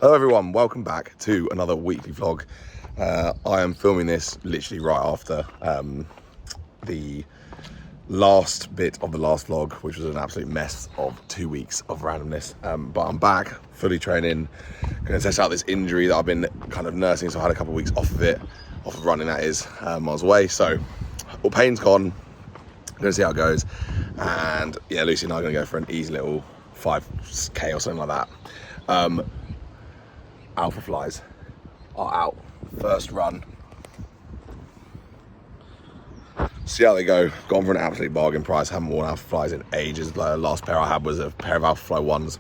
Hello everyone, welcome back to another weekly vlog. I am filming this literally right after the last bit of the last vlog, which was an absolute mess of 2 weeks of randomness. But I'm back, fully training, going to test out this injury that I've been kind of nursing, so I had a couple of weeks off of it, off of running that is, I was away, so all pain's gone. I'm going to see how it goes, and yeah, Lucy and I are going to go for an easy little 5k or something like that. Alpha flies are out. First run. See how they go. Gone for an absolute bargain price. Haven't worn Alpha Flies in ages. The last pair I had was a pair of Alpha Fly 1s,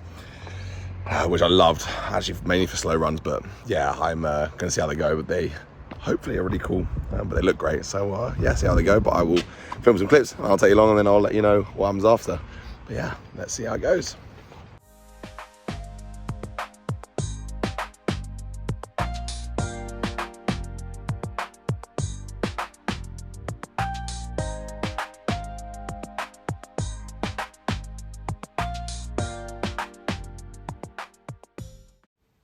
which I loved, actually mainly for slow runs. But yeah, I'm going to see how they go. But they hopefully are really cool. But they look great. So yeah, see how they go. But I will film some clips and I'll take you along and then I'll let you know what happens after. But yeah, let's see how it goes.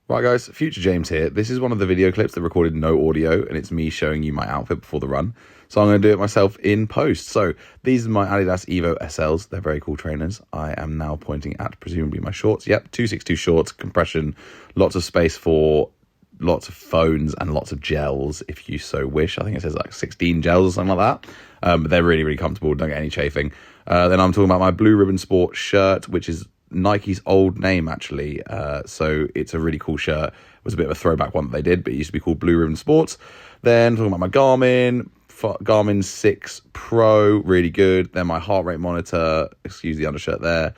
Right guys, Future James here. This is one of the video clips that recorded no audio, and it's me showing you my outfit before the run. So I'm going to do it myself in post. So these are my Adidas Evo SLs. They're very cool trainers. I am now pointing at presumably my shorts. Yep, 262 shorts, compression, lots of space for lots of phones and lots of gels if you so wish. I think it says like 16 gels or something like that. But they're really, really comfortable. Don't get any chafing. Then I'm talking about my Blue Ribbon Sport shirt, which is Nike's old name actually, so it's a really cool shirt. It was a bit of a throwback one that they did, but it used to be called Blue Ribbon Sports. Then talking about my Garmin 6 Pro, really good. Then my heart rate monitor, excuse the undershirt there,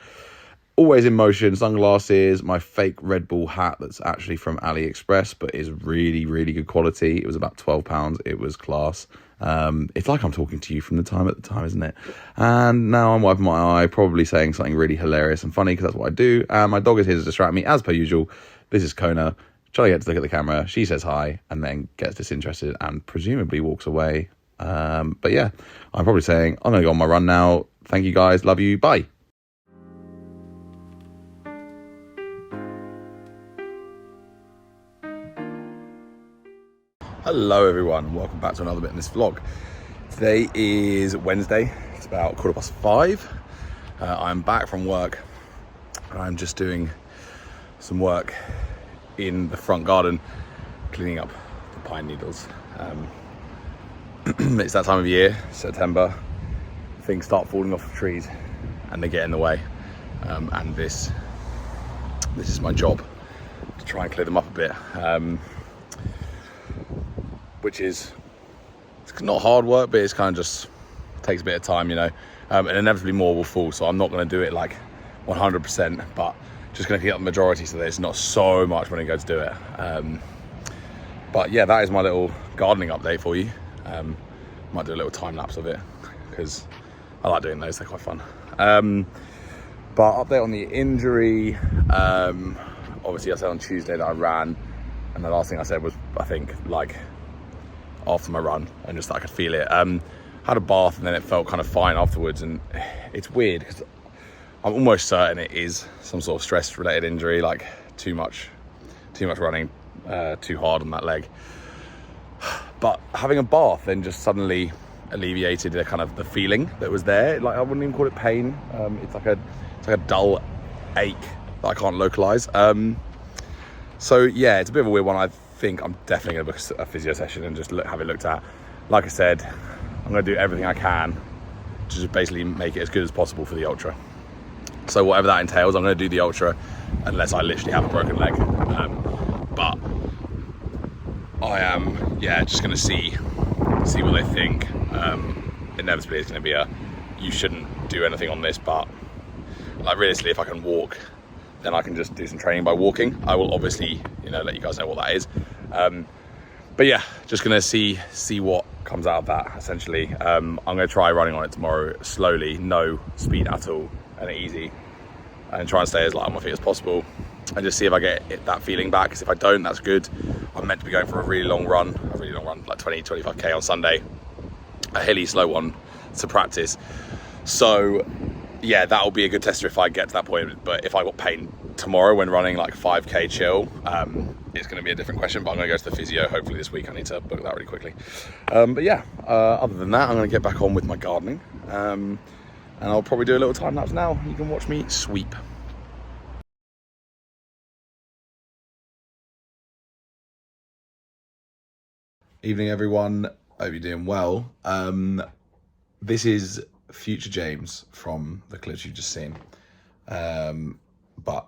always in motion, sunglasses, my fake Red Bull hat that's actually from AliExpress but is really, really good quality. It was about £12. It was class. It's like I'm talking to you from the time at the time, isn't it? And now I'm wiping my eye, probably saying something really hilarious and funny because that's what I do. And my dog is here to distract me as per usual. This is Kona, trying to get to look at the camera. She says hi and then gets disinterested and presumably walks away. But yeah, I'm probably saying I'm going to go on my run now. Thank you guys. Love you. Bye. Hello everyone, welcome back to another bit in this vlog. Today is Wednesday, it's about 5:15. I'm back from work and I'm just doing some work in the front garden, cleaning up the pine needles. It's that time of year, September, things start falling off the trees and they get in the way. And this is my job, to try and clear them up a bit. Which is, it's not hard work, but it's kind of just takes a bit of time, you know, and inevitably more will fall. So I'm not going to do it like 100%, but just going to keep up the majority so that it's not so much when I go to do it. But yeah, that is my little gardening update for you. Might do a little time lapse of it because I like doing those, they're quite fun. But update on the injury. Obviously I said on Tuesday that I ran, and the last thing I said was, I think, like, after my run, and just I could feel it. Had a bath and then it felt kind of fine afterwards, and it's weird because I'm almost certain it is some sort of stress related injury, like too much running, too hard on that leg. But having a bath then just suddenly alleviated the kind of the feeling that was there. Like, I wouldn't even call it pain. It's like a dull ache that I can't localize. So yeah, it's a bit of a weird one. I think I'm definitely going to book a physio session and just have it looked at. Like I said, I'm going to do everything I can to just basically make it as good as possible for the ultra. So whatever that entails, I'm going to do the ultra unless I literally have a broken leg. But I am, yeah, just going to see what they think. Inevitably, it's going to be you shouldn't do anything on this, but like realistically, if I can walk, then I can just do some training by walking. I will obviously, you know, let you guys know what that is. But yeah, just gonna see what comes out of that, essentially. I'm gonna try running on it tomorrow slowly, no speed at all, and easy, and try and stay as light on my feet as possible, and just see if I get that feeling back, because if I don't, that's good. I'm meant to be going for a really long run, like 20-25k on Sunday, a hilly, slow one to practice. So yeah, that'll be a good tester if I get to that point. But if I got pain tomorrow when running like 5k chill, it's going to be a different question, but I'm going to go to the physio hopefully this week. I need to book that really quickly. But yeah, other than that, I'm going to get back on with my gardening. And I'll probably do a little time lapse now. You can watch me sweep. Evening, everyone. Hope you're doing well. This is future James from the clips you've just seen. But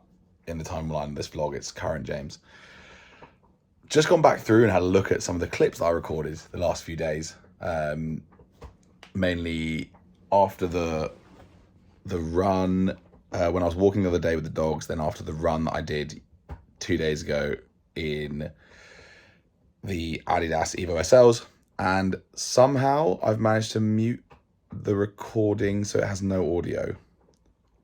in the timeline of this vlog, it's current James. Just gone back through and had a look at some of the clips that I recorded the last few days. Mainly after the run, when I was walking the other day with the dogs, then after the run that I did 2 days ago in the Adidas Evo SLs, and somehow I've managed to mute the recording so it has no audio.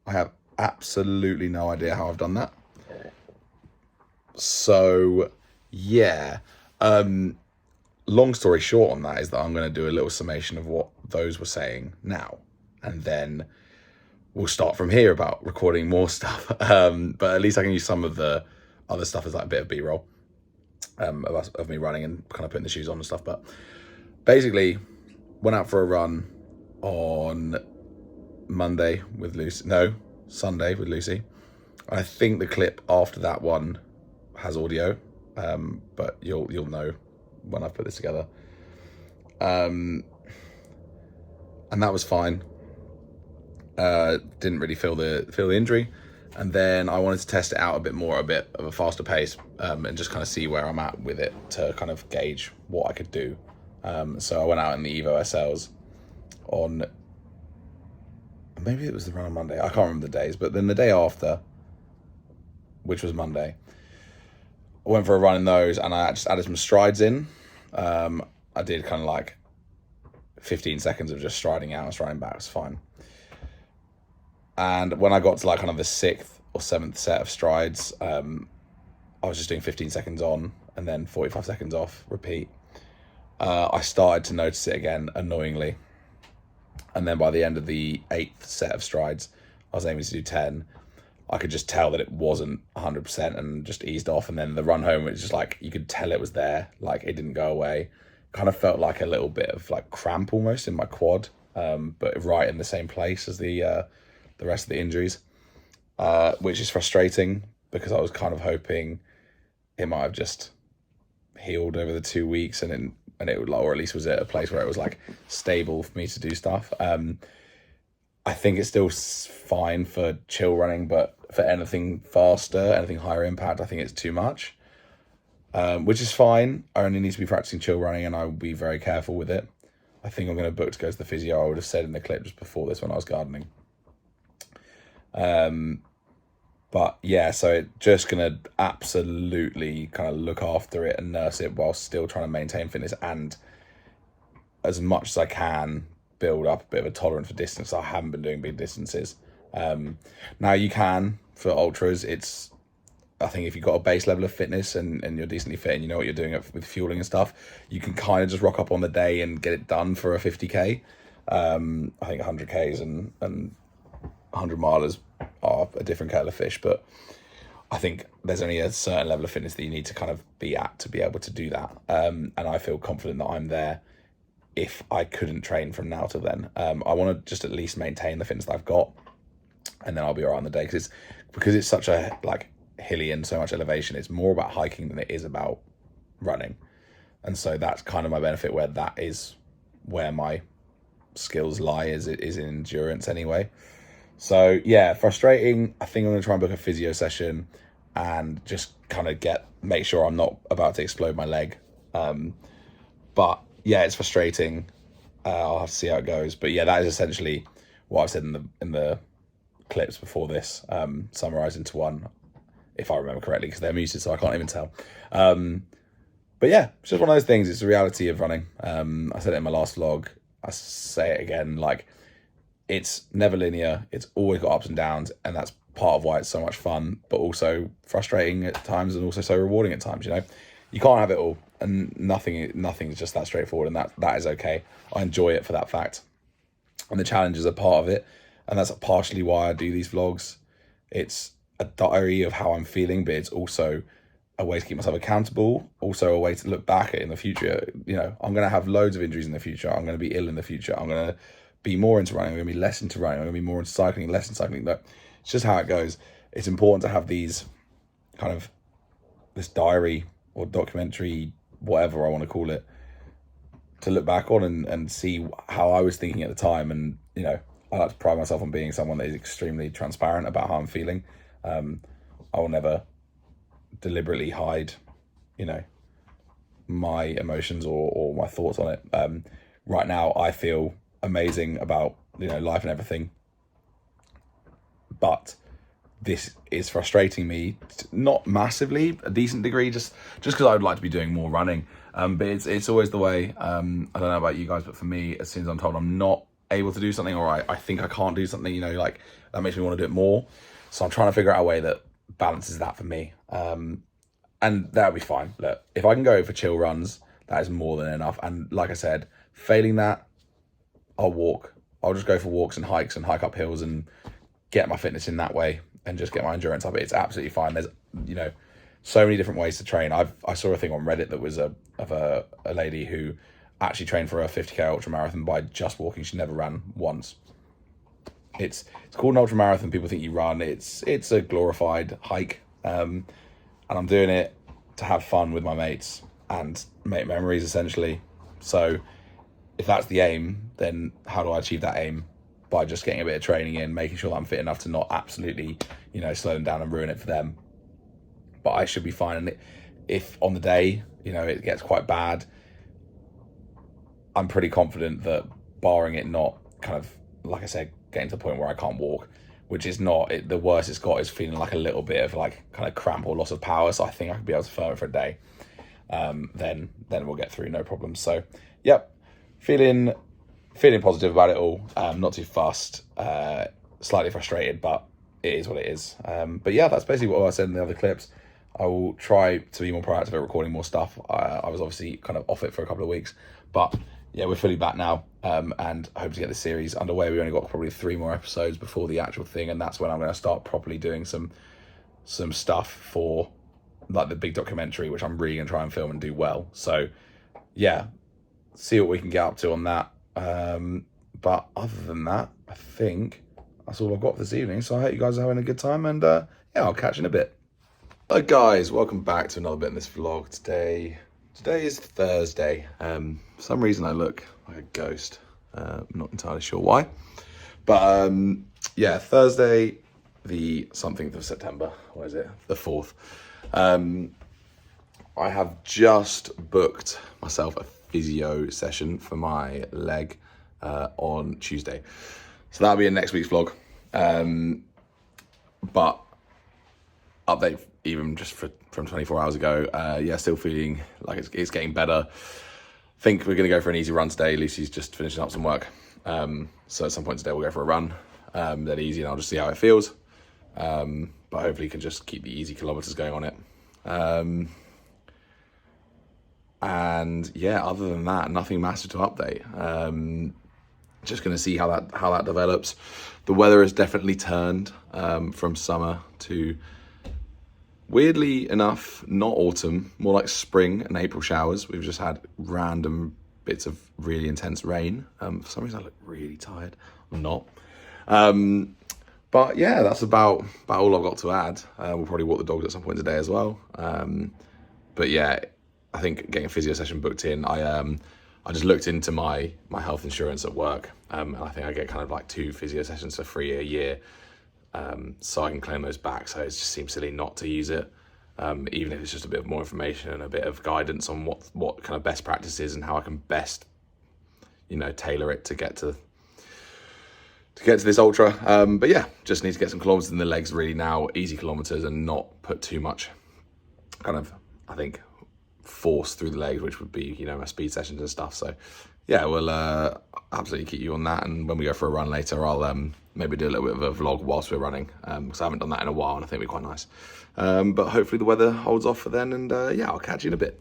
I have absolutely no idea how I've done that. So yeah, long story short on that is that I'm going to do a little summation of what those were saying now, and then we'll start from here about recording more stuff. But at least I can use some of the other stuff as like a bit of B-roll of me running and kind of putting the shoes on and stuff. But basically, went out for a run on Sunday with Lucy. I think the clip after that one has audio, but you'll know when I've put this together. And that was fine. Didn't really feel the injury. And then I wanted to test it out a bit more, a bit of a faster pace, and just kind of see where I'm at with it to kind of gauge what I could do. So I went out in the Evo SLs on, maybe it was the run on Monday. I can't remember the days, but then the day after, which was Monday, I went for a run in those, and I just added some strides in. I did kind of like 15 seconds of just striding out and striding back. It was fine. And when I got to like kind of the 6th or 7th set of strides, I was just doing 15 seconds on and then 45 seconds off, repeat. I started to notice it again, annoyingly. And then by the end of the 8th set of strides, I was aiming to do 10. I could just tell that it wasn't 100% and just eased off. And then the run home, it was just like, you could tell it was there, like it didn't go away. Kind of felt like a little bit of like cramp almost in my quad, but right in the same place as the rest of the injuries, which is frustrating because I was kind of hoping it might have just healed over the 2 weeks and it would, or at least was at a place where it was like stable for me to do stuff. I think it's still fine for chill running, but for anything faster, anything higher impact, I think it's too much, which is fine. I only need to be practicing chill running and I will be very careful with it. I think I'm going to book to go to the physio. I would have said in the clip just before this when I was gardening. But yeah, so it just gonna absolutely kind of look after it and nurse it while still trying to maintain fitness, and as much as I can build up a bit of a tolerance for distance. I haven't been doing big distances. Now you can for ultras. I think if you've got a base level of fitness and you're decently fit and you know what you're doing with fueling and stuff, you can kind of just rock up on the day and get it done for a 50k. I think 100ks and 100 milers are a different kettle of fish, but I think there's only a certain level of fitness that you need to kind of be at to be able to do that. And I feel confident that I'm there if I couldn't train from now till then. I want to just at least maintain the fitness that I've got, and then I'll be all right on the day, because it's such a like hilly and so much elevation. It's more about hiking than it is about running, and so that's kind of my benefit, where that is where my skills lie, is in endurance anyway. So yeah, frustrating. I think I'm gonna try and book a physio session and just kind of make sure I'm not about to explode my leg. But yeah, it's frustrating. I'll have to see how it goes. But yeah, that is essentially what I've said in the clips before this, summarized into one, if I remember correctly, because they're muted, so I can't even tell. But yeah, it's just one of those things. It's the reality of running. I said it in my last vlog. I say it again, like, it's never linear. It's always got ups and downs, and that's part of why it's so much fun, but also frustrating at times, and also so rewarding at times. You know, you can't have it all, and nothing is just that straightforward, and that is okay. I enjoy it for that fact, and the challenges are part of it, and that's partially why I do these vlogs. It's a diary of how I'm feeling, but it's also a way to keep myself accountable, also a way to look back at in the future. You know, I'm going to have loads of injuries in the future. I'm going to be ill in the future. I'm going to be more into running. I'm going to be less into running. I'm going to be more into cycling, less into cycling. But it's just how it goes. It's important to have these kind of this diary or documentary, whatever I want to call it, to look back on and see how I was thinking at the time. And, you know, I like to pride myself on being someone that is extremely transparent about how I'm feeling. I will never deliberately hide, you know, my emotions or my thoughts on it. Right now, I feel amazing about, you know, life and everything. But this is frustrating me, not massively, a decent degree, just because I would like to be doing more running. But it's always the way. I don't know about you guys, but for me, as soon as I'm told I'm not able to do something, or I think I can't do something, you know, like that makes me want to do it more. So I'm trying to figure out a way that balances that for me. And that'll be fine. Look, if I can go for chill runs, that is more than enough. And like I said, failing that, I'll walk. I'll just go for walks and hikes and hike up hills and get my fitness in that way and just get my endurance up. It's absolutely fine. There's, you know, so many different ways to train. I saw a thing on Reddit that was of a lady who actually trained for a 50k ultra marathon by just walking. She never ran once. It's called an ultra marathon. People think you run. It's a glorified hike. And I'm doing it to have fun with my mates and make memories, essentially. So if that's the aim, then how do I achieve that aim? By just getting a bit of training in, making sure that I'm fit enough to not absolutely, you know, slow them down and ruin it for them. But I should be fine. And if on the day, you know, it gets quite bad, I'm pretty confident that barring it not kind of, like I said, getting to the point where I can't walk, which is not it, the worst it's got is feeling like a little bit of like kind of cramp or loss of power. So I think I could be able to firm it for a day. Then we'll get through, no problem. So, yep, feeling positive about it all. Not too fussed, slightly frustrated, but it is what it is. But yeah, that's basically what I said in the other clips. I will try to be more proactive at recording more stuff. I was obviously kind of off it for a couple of weeks, but yeah, we're fully back now, and I hope to get this series underway. We only got probably 3 more episodes before the actual thing, and that's when I'm going to start properly doing some stuff for like the big documentary, which I'm really going to try and film and do well. So yeah, see what we can get up to on that. But other than that, I think that's all I've got for this evening. So I hope you guys are having a good time, and yeah, I'll catch you in a bit. Hi guys, welcome back to another bit in this vlog. Today is Thursday. For some reason I look like a ghost. I'm not entirely sure why. But yeah, Thursday, the something of September. What is it? The 4th. I have just booked myself a physio session for my leg on Tuesday. So that'll be in next week's vlog. But update even just from 24 hours ago. Yeah, still feeling like it's getting better. Think we're going to go for an easy run today. Lucy's just finishing up some work. So at some point today we'll go for a run. Then easy, and I'll just see how it feels. But hopefully can just keep the easy kilometers going on it. And yeah, other than that, nothing massive to update. Just going to see how that develops. The weather has definitely turned from summer to, weirdly enough, not autumn, more like spring and April showers. We've just had random bits of really intense rain. For some reason I look really tired. I'm not. But yeah, that's about all I've got to add. We'll probably walk the dogs at some point today as well. But yeah, I think getting a physio session booked in, I just looked into my health insurance at work, and I think I get kind of like 2 physio sessions for free a year, so I can claim those back. So it just seems silly not to use it, even if it's just a bit more information and a bit of guidance on what kind of best practices and how I can best, you know, tailor it to get to this ultra. But yeah, just need to get some kilometers in the legs really now, easy kilometers, and not put too much kind of, I think, force through the legs, which would be, you know, my speed sessions and stuff. So yeah, we'll absolutely keep you on that, and when we go for a run later, I'll maybe do a little bit of a vlog whilst we're running, because I haven't done that in a while and I think it'll be quite nice. But hopefully the weather holds off for then, and yeah, I'll catch you in a bit.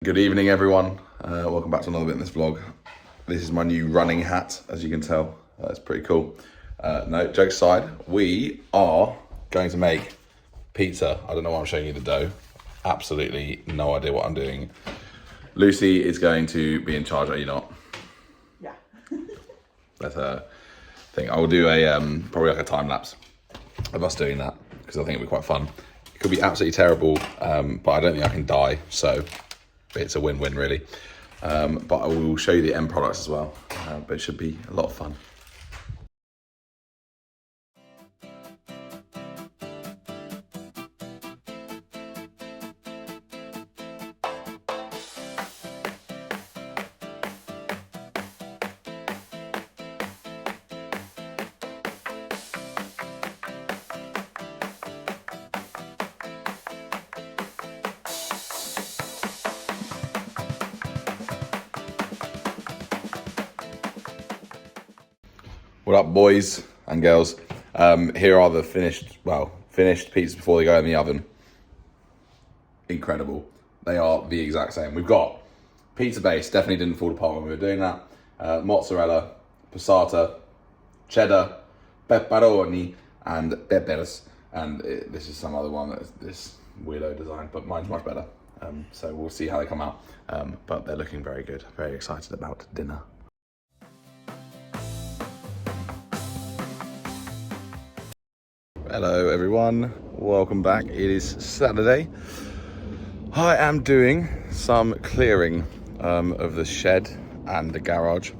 Good evening, everyone. Welcome back to another bit in this vlog. This is my new running hat, as you can tell. It's pretty cool. No, jokes aside, we are going to make pizza. I don't know why I'm showing you the dough. Absolutely no idea what I'm doing. Lucy is going to be in charge, are you not? Yeah. That's her thing. I will do a probably like a time lapse of us doing that because I think it'll be quite fun. It could be absolutely terrible, but I don't think I can die, so it's a win-win really. But I will show you the end products as well. But it should be a lot of fun. What up, boys and girls? Here are the finished pizzas before they go in the oven. Incredible. They are the exact same. We've got pizza base, definitely didn't fall apart when we were doing that. Mozzarella, passata, cheddar, pepperoni, and peppers. And this is some other one that's this weirdo design, but mine's much better. So we'll see how they come out. But they're looking very good. Very excited about dinner. Hello everyone, welcome back. It is Saturday. I am doing some clearing of the shed and the garage.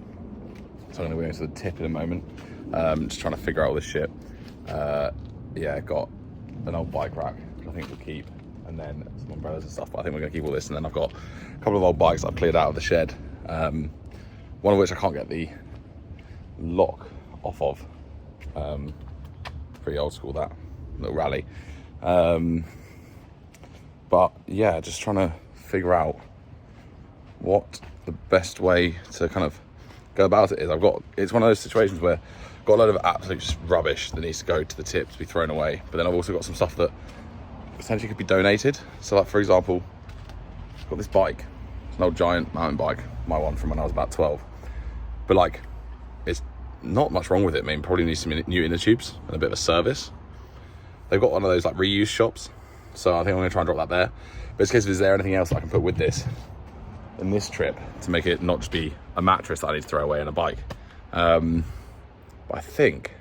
So I'm going to go into the tip in a moment. Just trying to figure out all this shit. Yeah, got an old bike rack, which I think we'll keep, and then some umbrellas and stuff, but I think we're going to keep all this. And then I've got a couple of old bikes I've cleared out of the shed. One of which I can't get the lock off of. Pretty old school, that little rally. But yeah, just trying to figure out what the best way to kind of go about it is. It's one of those situations where I've got a load of absolute rubbish that needs to go to the tip to be thrown away, but then I've also got some stuff that potentially could be donated. So like, for example, I've got this bike. It's an old giant mountain bike, my one from when I was about 12. But like, it's not much wrong with it. I mean, probably needs some new inner tubes and a bit of a service. They've got one of those like reuse shops, so I think I'm gonna try and drop that there. But in case is there anything else I can put with this in this trip to make it not just be a mattress that I need to throw away in a bike. But I think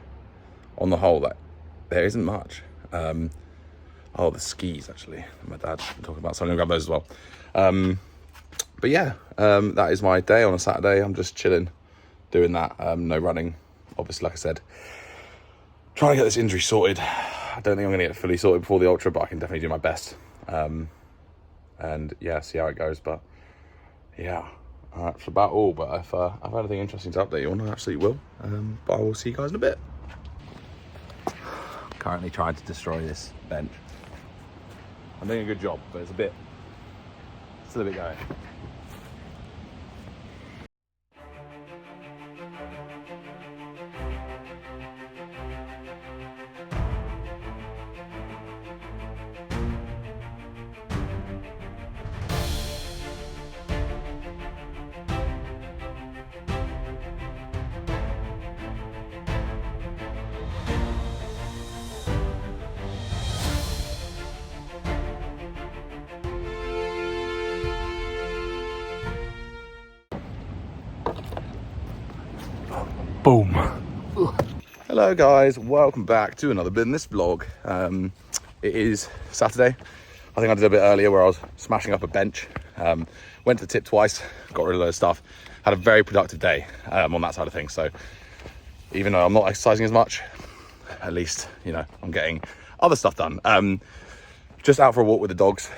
on the whole that there isn't much. Oh, the skis actually, my dad's been talking about, so I'm gonna grab those as well. But yeah, that is my day on a Saturday. I'm just chilling, doing that. No running, obviously, like I said. Trying to get this injury sorted. I don't think I'm going to get it fully sorted before the ultra, but I can definitely do my best. And yeah, see how it goes. But yeah, that's about all. But if I have anything interesting to update you on, I absolutely will. But I will see you guys in a bit. Currently trying to destroy this bench. I'm doing a good job, but it's still a bit going. Boom. Hello guys, welcome back to another bit in this vlog. It is Saturday. I think I did a bit earlier where I was smashing up a bench. Went to the tip twice, got rid of those stuff. Had a very productive day on that side of things. So even though I'm not exercising as much, at least, you know, I'm getting other stuff done. Just out for a walk with the dogs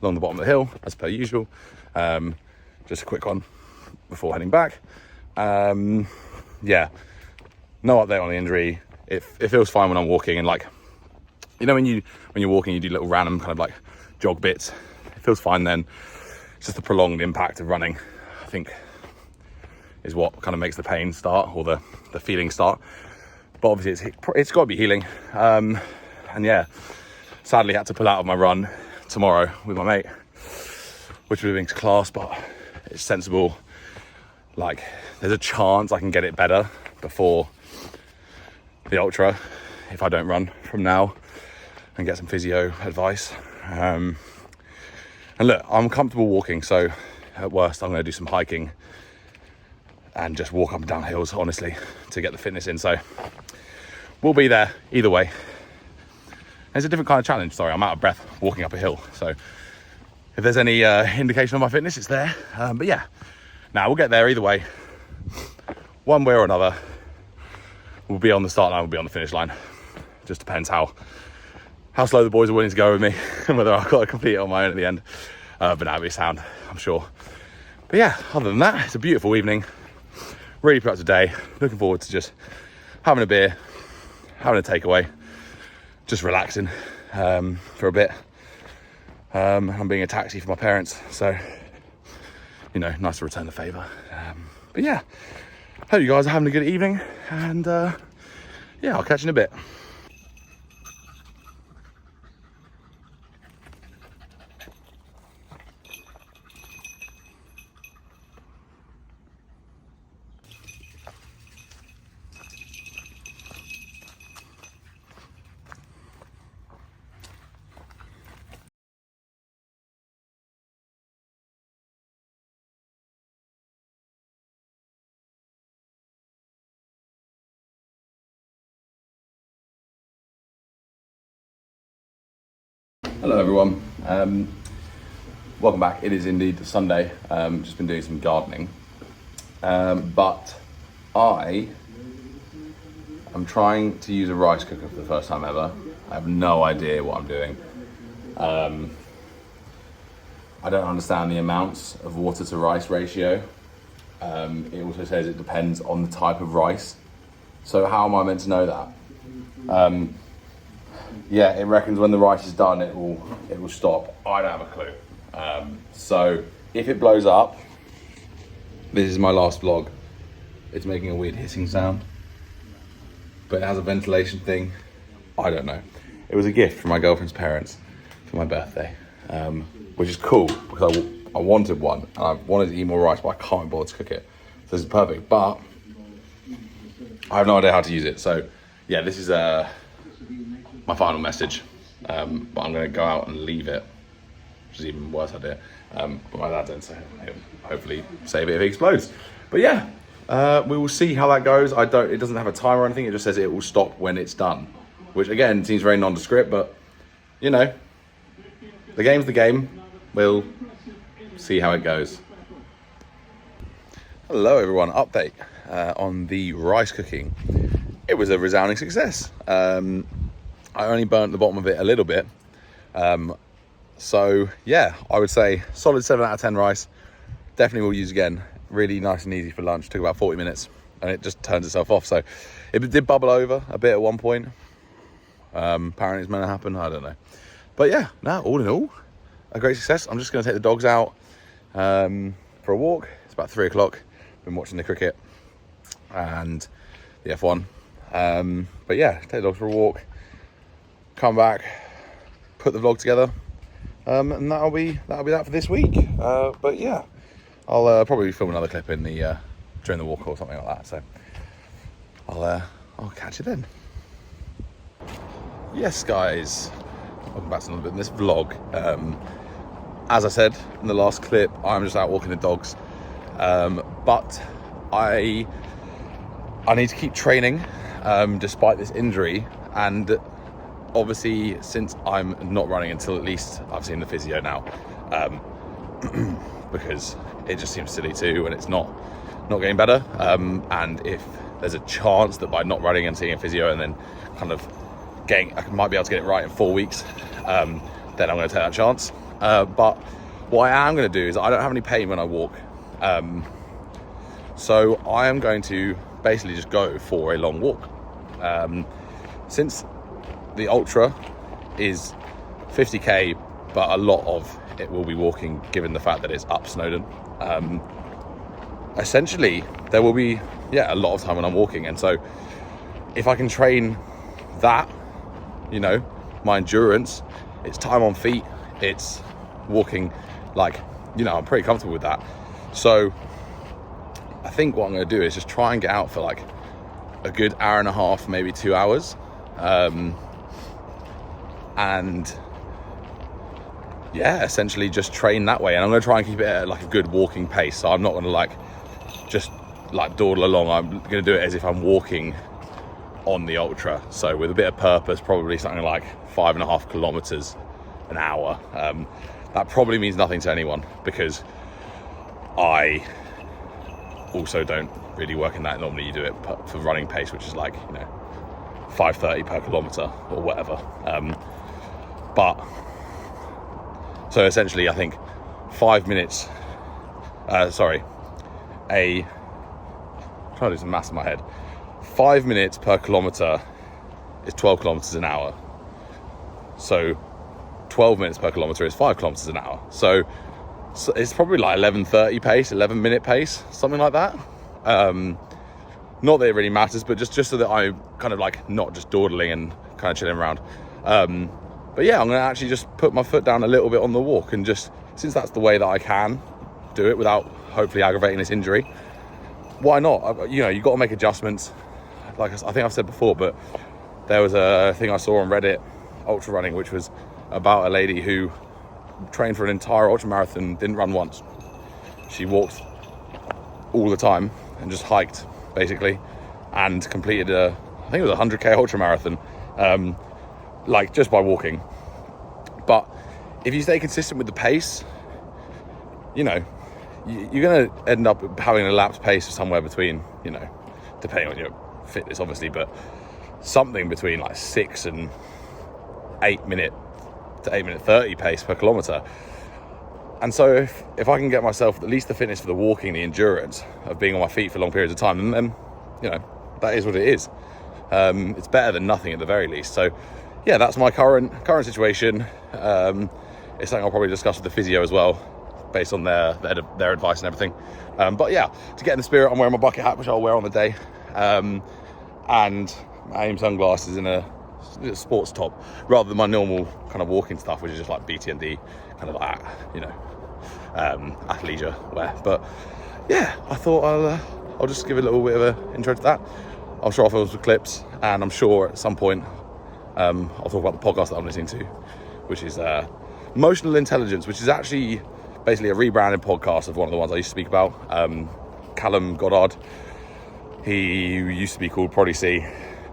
along the bottom of the hill, as per usual. Just a quick one before heading back. Yeah, no update on the injury. It feels fine when I'm walking, and like, you know, when you're walking, you do little random kind of like jog bits. It feels fine then. It's just the prolonged impact of running, I think, is what kind of makes the pain start, or the feeling start. But obviously it's got to be healing. And yeah, sadly had to pull out of my run tomorrow with my mate. which would have been class, but it's sensible. Like, there's a chance I can get it better before the ultra if I don't run from now and get some physio advice. And look, I'm comfortable walking, so at worst I'm going to do some hiking and just walk up and down hills, honestly, to get the fitness in. So we'll be there either way. It's a different kind of challenge. Sorry, I'm out of breath walking up a hill, so if there's any indication of my fitness, it's there. But yeah, now we'll get there either way. One way or another, we'll be on the start line, we'll be on the finish line. Just depends how slow the boys are willing to go with me and whether I've got to complete it on my own at the end. But that'll be sound, I'm sure. But yeah, other than that, it's a beautiful evening. Really productive day. Looking forward to just having a beer, having a takeaway, just relaxing for a bit. I'm being a taxi for my parents, so, you know, nice to return the favour. But yeah, hope you guys are having a good evening, and yeah, I'll catch you in a bit. Hello everyone, welcome back. It is indeed Sunday. Just been doing some gardening, but I am trying to use a rice cooker for the first time ever. I have no idea what I'm doing. I don't understand the amounts of water to rice ratio. It also says it depends on the type of rice. So how am I meant to know that? Yeah, it reckons when the rice is done, it will stop. I don't have a clue. So if it blows up, this is my last vlog. It's making a weird hissing sound, but it has a ventilation thing. I don't know. It was a gift from my girlfriend's parents for my birthday, which is cool because I wanted one and I wanted to eat more rice, but I can't bother to cook it. So this is perfect, but I have no idea how to use it. So yeah, this is my final message, but I'm going to go out and leave it, which is even worse idea. But my dad didn't, so he'll hopefully save it if it explodes. But yeah, we will see how that goes. It doesn't have a timer or anything. It just says it will stop when it's done, which again seems very nondescript, but you know, the game's the game. We'll see how it goes. Hello everyone, update on the rice cooking. It was a resounding success. I only burnt the bottom of it a little bit. So yeah, I would say solid 7 out of 10 rice. Definitely will use again. Really nice and easy for lunch. Took about 40 minutes and it just turns itself off. So it did bubble over a bit at one point. Apparently it's meant to happen, I don't know. But yeah, no, all in all, a great success. I'm just gonna take the dogs out for a walk. It's about 3 o'clock. Been watching the cricket and the F1. But yeah, take the dogs for a walk, come back, put the vlog together, and that'll be that for this week. But yeah, I'll probably film another clip in the during the walk or something like that. So I'll catch you then. Yes, guys, welcome back to another bit in this vlog. As I said in the last clip, I'm just out walking the dogs, but I need to keep training despite this injury, and obviously since I'm not running until at least I've seen the physio now, because it just seems silly too when it's not getting better, and if there's a chance that by not running and seeing a physio and then kind of I might be able to get it right in 4 weeks, then I'm going to take that chance. But what I am going to do is I don't have any pain when I walk, so I am going to basically just go for a long walk. Since the ultra is 50k, but a lot of it will be walking given the fact that it's up Snowdon, essentially there will be a lot of time when I'm walking, and so if I can train that, you know, my endurance, it's time on feet, it's walking like I'm pretty comfortable with that. So I think what I'm going to do is just try and get out for like a good hour and a half, maybe 2 hours. And yeah, essentially just train that way. And I'm going to try and keep it at like a good walking pace. So I'm not going to like just like dawdle along. I'm going to do it as if I'm walking on the ultra. So with a bit of purpose, probably something like 5.5 kilometers an hour. That probably means nothing to anyone because I also don't really work in that. Normally you do it for running pace, which is like, 5:30 per kilometer or whatever. But so essentially I think 5 minutes, I'm trying to do some maths in my head. 5 minutes per kilometer is 12 kilometers an hour. So 12 minutes per kilometer is 5 kilometers an hour. So it's probably like 11:30 pace, 11-minute pace, something like that. Not that it really matters, but just so that I'm kind of like not just dawdling and kind of chilling around. But yeah, I'm going to actually just put my foot down a little bit on the walk, and just, since that's the way that I can do it without hopefully aggravating this injury, why not? You've got to make adjustments. Like I think I've said before, but there was a thing I saw on Reddit, ultra running, which was about a lady who trained for an entire ultra marathon, didn't run once. She walked all the time and just hiked basically, and completed I think it was a 100k ultra marathon, like just by walking. But if you stay consistent with the pace, you're going to end up having an elapsed pace of somewhere between, depending on your fitness obviously, but something between like 6 and 8 minute to 8:30 pace per kilometer. And so if I can get myself at least the fitness for the walking, the endurance of being on my feet for long periods of time, then that is what it is. It's better than nothing at the very least. So yeah, that's my current situation. It's something I'll probably discuss with the physio as well, based on their advice and everything. But yeah, to get in the spirit, I'm wearing my bucket hat, which I'll wear on the day, and my AIM sunglasses in a sports top, rather than my normal kind of walking stuff, which is just like BTND, kind of like, athleisure wear. But yeah, I thought I'll just give a little bit of an intro to that. I'll show off those clips, and I'm sure at some point I'll talk about the podcast that I'm listening to, which is Emotional Intelligence, which is actually basically a rebranded podcast of one of the ones I used to speak about. Callum Goddard, he used to be called Prodigy C,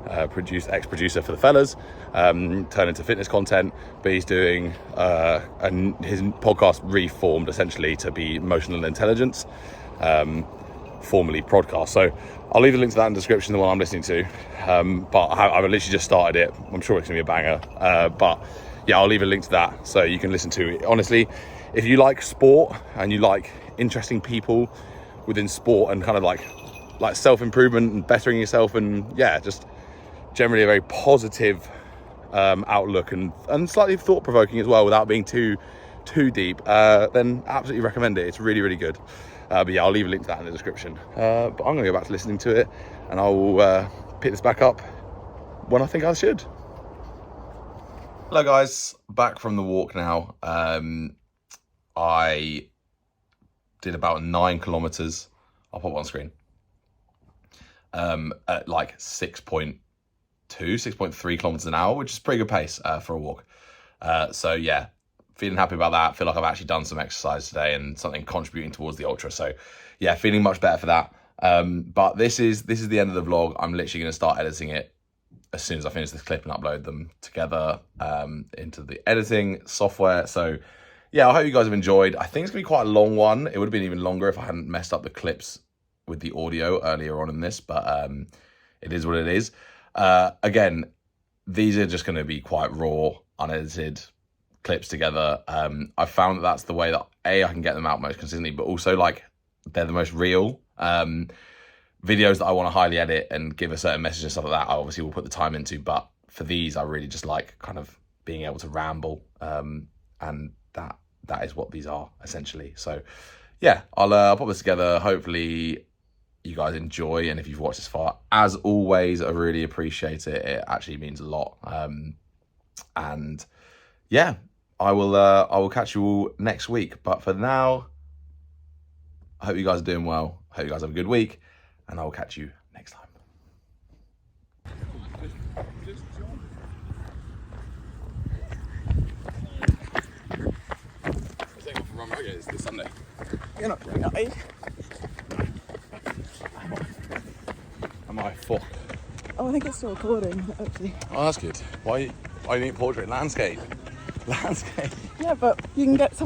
ex-producer for the Fellas, turned into fitness content, but he's doing his podcast reformed essentially to be Emotional Intelligence, formerly Podcast. So I'll leave a link to that in the description, the one I'm listening to, but I've literally just started it. I'm sure it's gonna be a banger, but yeah, I'll leave a link to that so you can listen to it. Honestly, if you like sport and you like interesting people within sport and kind of like self-improvement and bettering yourself, and yeah, just generally a very positive outlook and slightly thought-provoking as well, without being too deep, then absolutely recommend it. It's really, really good. But yeah, I'll leave a link to that in the description. But I'm going to go back to listening to it, and I will pick this back up when I think I should. Hello guys, back from the walk now. I did about 9 kilometers. I'll pop it on screen. At like 6.3 kilometers an hour, which is pretty good pace for a walk. So yeah, feeling happy about that. Feel like I've actually done some exercise today and something contributing towards the ultra. So yeah, feeling much better for that. But this is the end of the vlog. I'm literally going to start editing it as soon as I finish this clip and upload them together into the editing software. So yeah, I hope you guys have enjoyed. I think it's gonna be quite a long one. It would have been even longer if I hadn't messed up the clips with the audio earlier on in this, but it is what it is. Again, these are just going to be quite raw, unedited clips together. I found that that's the way that I can get them out most consistently, but also like they're the most real. Videos that I want to highly edit and give a certain message and stuff like that, I obviously will put the time into, but for these, I really just like kind of being able to ramble, and that is what these are essentially. So yeah, I'll put this together. Hopefully you guys enjoy, and if you've watched this far, as always, I really appreciate it. It actually means a lot. And yeah, I will catch you all next week. But for now, I hope you guys are doing well. I hope you guys have a good week, and I will catch you next time. This Sunday. You're not doing it, are you? Am I? Fuck. Oh, I think it's still recording, actually. Oh, that's good. Why you need portrait landscape? Landscape. Yeah, but you can get some